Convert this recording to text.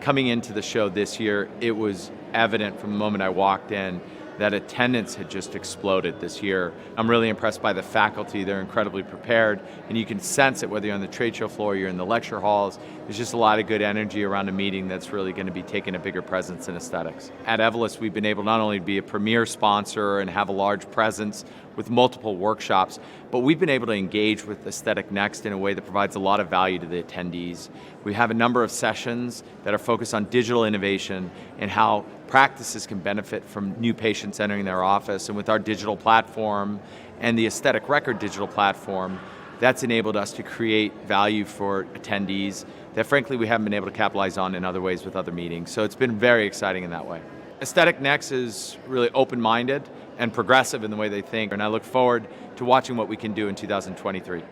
Coming into the show this year, it was evident from the moment I walked in that attendance had just exploded this year. I'm really impressed by the faculty. They're incredibly prepared, and you can sense it whether you're on the trade show floor, you're in the lecture halls. There's just a lot of good energy around a meeting that's really going to be taking a bigger presence in aesthetics. At Evolus, we've been able not only to be a premier sponsor and have a large presence with multiple workshops, but we've been able to engage with Aesthetic Next in a way that provides a lot of value to the attendees. We have a number of sessions that are focused on digital innovation and how practices can benefit from new patients entering their office. And with our digital platform and the Aesthetic Record digital platform, that's enabled us to create value for attendees that frankly we haven't been able to capitalize on in other ways with other meetings. So it's been very exciting in that way. Aesthetic Next is really open-minded and progressive in the way they think, and I look forward to watching what we can do in 2023.